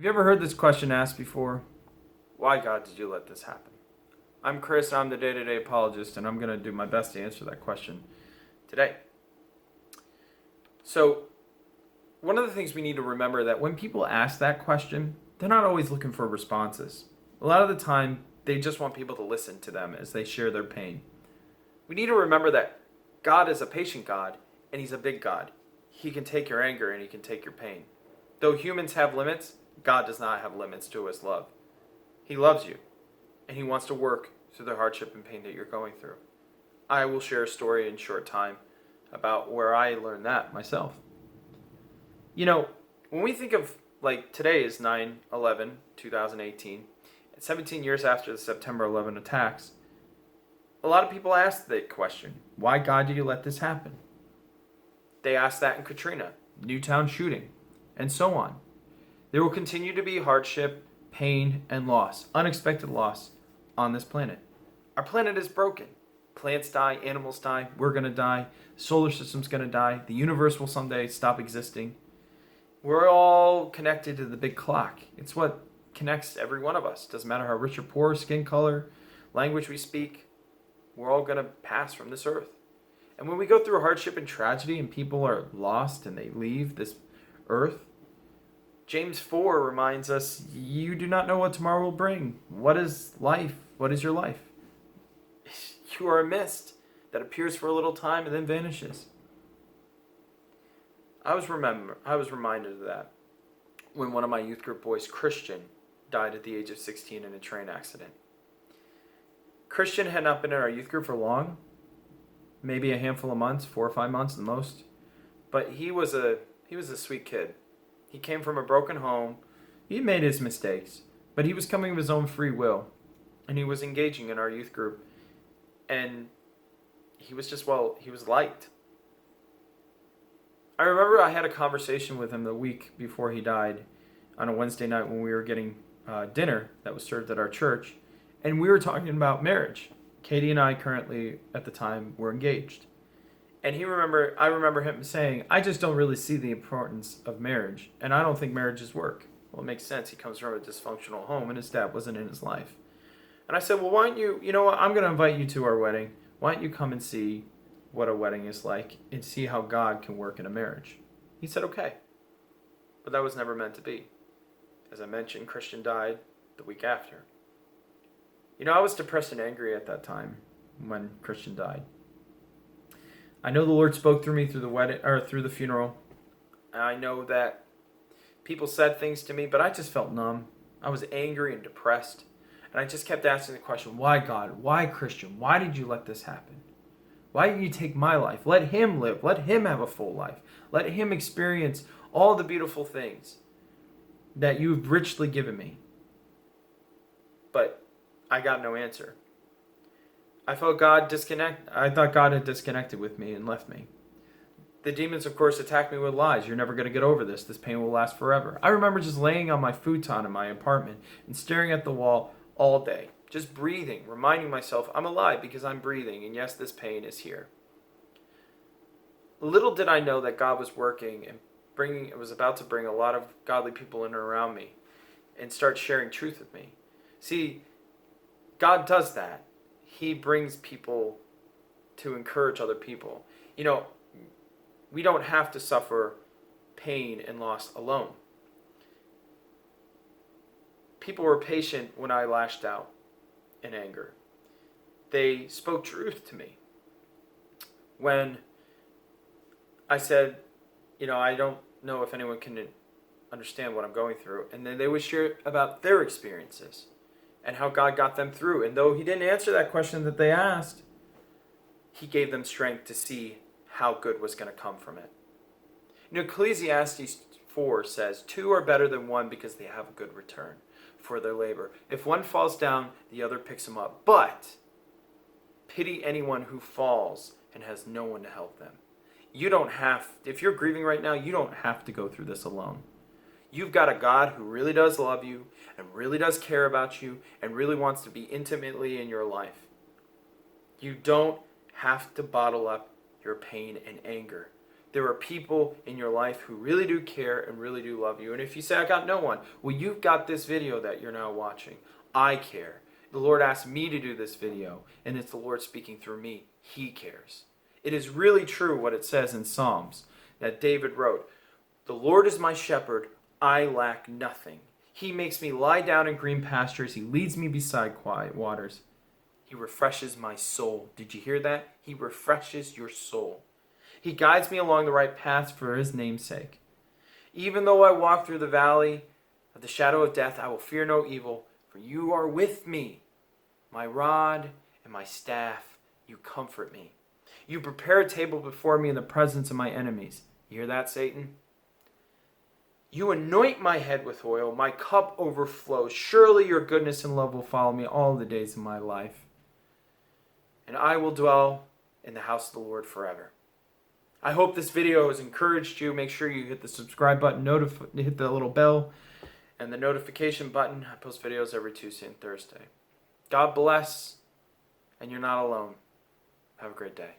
Have you ever heard this question asked before? Why, God, did you let this happen? I'm Chris, I'm the day-to-day apologist, and I'm going to do my best to answer that question today. So, one of the things we need to remember that when people ask that question, they're not always looking for responses. A lot of the time, they just want people to listen to them as they share their pain. We need to remember that God is a patient God, and He's a big God. He can take your anger and He can take your pain. Though humans have limits, God does not have limits to His love. He loves you, and He wants to work through the hardship and pain that you're going through. I will share a story in short time about where I learned that myself. You know, when we think of, like, today is 9/11/2018, and 17 years after the September 11 attacks, a lot of people ask that question, why, God, did you let this happen? They asked that in Katrina, Newtown shooting, and so on. There will continue to be hardship, pain, and loss, unexpected loss on this planet. Our planet is broken. Plants die, animals die, we're going to die, the solar system's going to die, the universe will someday stop existing. We're all connected to the big clock. It's what connects every one of us. Doesn't matter how rich or poor, skin color, language we speak, we're all going to pass from this earth. And when we go through hardship and tragedy and people are lost and they leave this earth, James 4 reminds us, you do not know what tomorrow will bring. What is life? What is your life? You are a mist that appears for a little time and then vanishes. I was reminded of that when one of my youth group boys, Christian, died at the age of 16 in a train accident. Christian had not been in our youth group for long, maybe a handful of months, 4 or 5 months the most, but he was a sweet kid. He came from a broken home. He made his mistakes, but he was coming of his own free will, and he was engaging in our youth group, and he was liked. I remember I had a conversation with him the week before he died on a Wednesday night when we were getting dinner that was served at our church, and we were talking about marriage. Katie and I currently, at the time, were engaged. And I remember him saying, I just don't really see the importance of marriage, and I don't think marriages work. Well, it makes sense. He comes from a dysfunctional home, and his dad wasn't in his life. And I said, well, why don't you know what, I'm going to invite you to our wedding. Why don't you come and see what a wedding is like and see how God can work in a marriage? He said, okay. But that was never meant to be. As I mentioned, Christian died the week after. You know, I was depressed and angry at that time when Christian died. I know the Lord spoke through me through the wedding or through the funeral. I know that people said things to me, but I just felt numb. I was angry and depressed. And I just kept asking the question, why, God? Why, Christian? Why did you let this happen? Why didn't you take my life? Let him live. Let him have a full life. Let him experience all the beautiful things that you've richly given me. But I got no answer. I thought God had disconnected with me and left me. The demons, of course, attacked me with lies. You're never going to get over this. This pain will last forever. I remember just laying on my futon in my apartment and staring at the wall all day, just breathing, reminding myself I'm alive because I'm breathing, and yes, this pain is here. Little did I know that God was working and was about to bring a lot of godly people in and around me and start sharing truth with me. See, God does that. He brings people to encourage other people. You know, we don't have to suffer pain and loss alone. People were patient when I lashed out in anger. They spoke truth to me. When I said, you know, I don't know if anyone can understand what I'm going through. And then they would share about their experiences and how God got them through. And though He didn't answer that question that they asked, He gave them strength to see how good was going to come from it. You know, Ecclesiastes 4 says, 2 are better than 1 because they have a good return for their labor. If one falls down, the other picks him up. But pity anyone who falls and has no one to help them. If you're grieving right now, you don't have to go through this alone. You've got a God who really does love you and really does care about you and really wants to be intimately in your life. You don't have to bottle up your pain and anger. There are people in your life who really do care and really do love you. And if you say, I got no one, well, you've got this video that you're now watching. I care. The Lord asked me to do this video, and it's the Lord speaking through me. He cares. It is really true what it says in Psalms that David wrote. The Lord is my shepherd, I lack nothing. He makes me lie down in green pastures. He leads me beside quiet waters. He refreshes my soul. Did you hear that? He refreshes your soul. He guides me along the right paths for his name's sake. Even though I walk through the valley of the shadow of death, I will fear no evil, for you are with me. My rod and my staff, you comfort me. You prepare a table before me in the presence of my enemies. You hear that, Satan? You anoint my head with oil, my cup overflows. Surely your goodness and love will follow me all the days of my life. And I will dwell in the house of the Lord forever. I hope this video has encouraged you. Make sure you hit the subscribe button, hit the little bell, and the notification button. I post videos every Tuesday and Thursday. God bless, and you're not alone. Have a great day.